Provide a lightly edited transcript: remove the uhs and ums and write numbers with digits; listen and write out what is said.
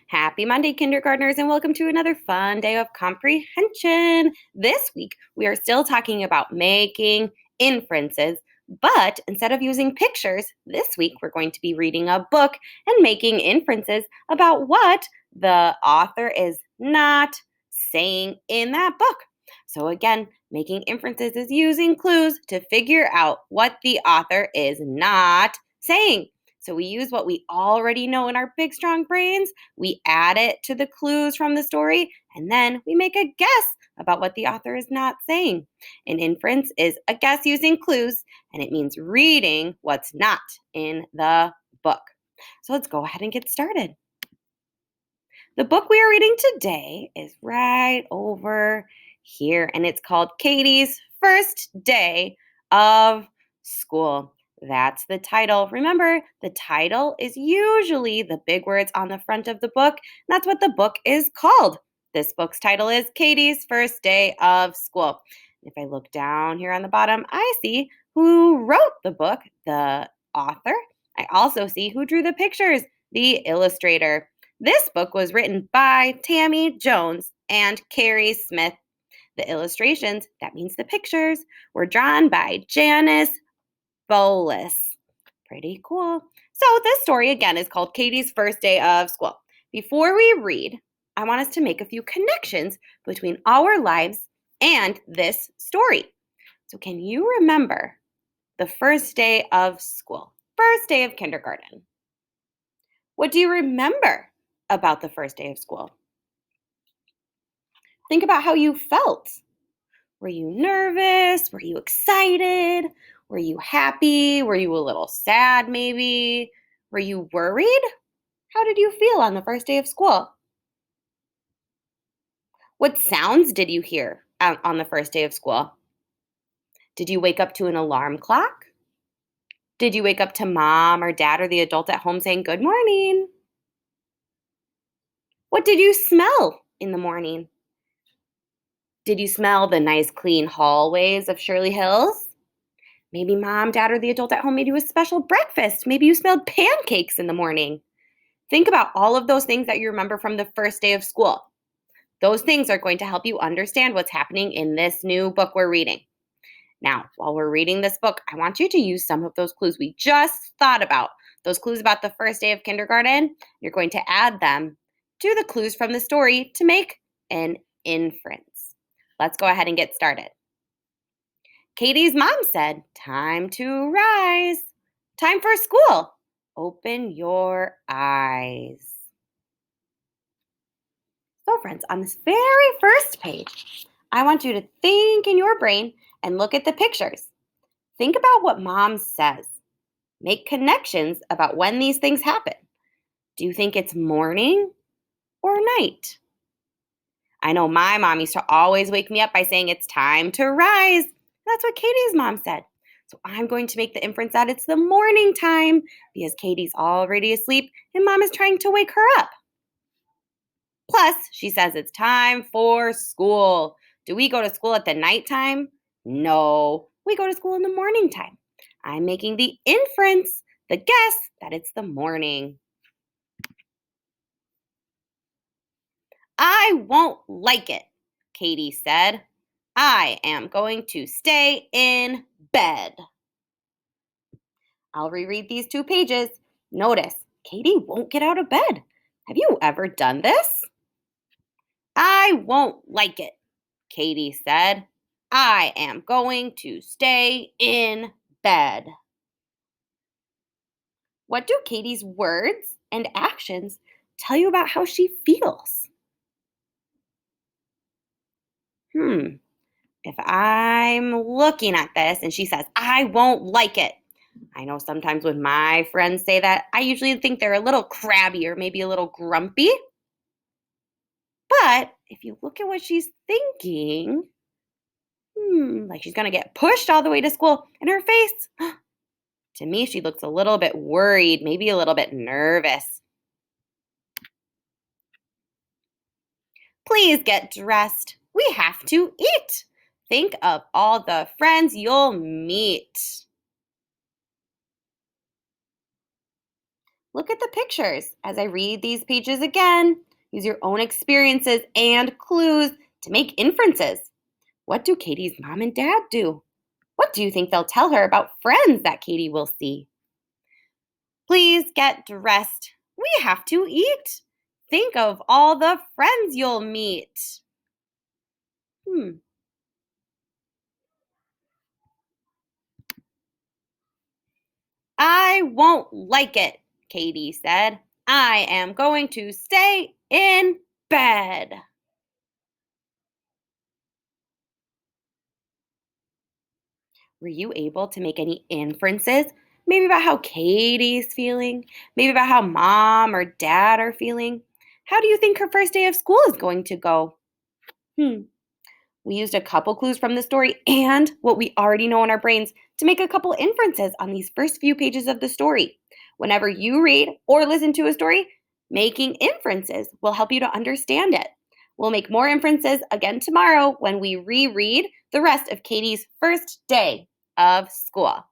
Happy Monday, kindergartners, and welcome to another fun day of comprehension. This week, we are still talking about making inferences, but instead of using pictures, this week we're going to be reading a book and making inferences about what the author is not saying in that book. So, again, making inferences is using clues to figure out what the author is not saying. So we use what we already know in our big, strong brains, we add it to the clues from the story, and then we make a guess about what the author is not saying. An inference is a guess using clues, and it means reading what's not in the book. So let's go ahead and get started. The book we are reading today is right over here, and it's called Katie's First Day of School. That's the title. Remember, the title is usually the big words on the front of the book. That's what the book is called. This book's title is Katie's First Day of School. If I look down here on the bottom, I see who wrote the book, the author. I also see who drew the pictures, the illustrator. This book was written by Tammy Jones and Carrie Smith. The illustrations, that means the pictures, were drawn by Janice Bolis. Pretty cool. So this story, again, is called Katie's First Day of School. Before we read, I want us to make a few connections between our lives and this story. So can you remember the first day of school, first day of kindergarten? What do you remember about the first day of school? Think about how you felt. Were you nervous? Were you excited? Were you happy? Were you a little sad maybe? Were you worried? How did you feel on the first day of school? What sounds did you hear on the first day of school? Did you wake up to an alarm clock? Did you wake up to mom or dad or the adult at home saying good morning? What did you smell in the morning? Did you smell the nice clean hallways of Shirley Hills? Maybe mom, dad, or the adult at home made you a special breakfast. Maybe you smelled pancakes in the morning. Think about all of those things that you remember from the first day of school. Those things are going to help you understand what's happening in this new book we're reading. Now, while we're reading this book, I want you to use some of those clues we just thought about. Those clues about the first day of kindergarten, you're going to add them to the clues from the story to make an inference. Let's go ahead and get started. Katie's mom said, "Time to rise. Time for school. Open your eyes." So friends, on this very first page, I want you to think in your brain and look at the pictures. Think about what mom says. Make connections about when these things happen. Do you think it's morning or night? I know my mom used to always wake me up by saying it's time to rise. That's what Katie's mom said. So I'm going to make the inference that it's the morning time because Katie's already asleep and mom is trying to wake her up. Plus, she says it's time for school. Do we go to school at the nighttime? No, we go to school in the morning time. I'm making the inference, the guess, that it's the morning. "I won't like it," Katie said. "I am going to stay in bed." I'll reread these 2 pages. Notice, Katie won't get out of bed. Have you ever done this? "I won't like it," Katie said. "I am going to stay in bed." What do Katie's words and actions tell you about how she feels? If I'm looking at this and she says, "I won't like it," I know sometimes when my friends say that, I usually think they're a little crabby or maybe a little grumpy. But if you look at what she's thinking, like she's going to get pushed all the way to school, and her face, to me, she looks a little bit worried, maybe a little bit nervous. "Please get dressed. We have to eat. Think of all the friends you'll meet." Look at the pictures as I read these pages again. Use your own experiences and clues to make inferences. What do Katie's mom and dad do? What do you think they'll tell her about friends that Katie will see? Please get dressed. We have to eat. Think of all the friends you'll meet. Hmm. I won't like it, Katie said. I am going to stay in bed. Were you able to make any inferences? Maybe about how Katie's feeling? Maybe about how mom or dad are feeling? How do you think her first day of school is going to go? Hmm. We used a couple clues from the story and what we already know in our brains to make a couple inferences on these first few pages of the story. Whenever you read or listen to a story, making inferences will help you to understand it. We'll make more inferences again tomorrow when we reread the rest of Katie's first day of school.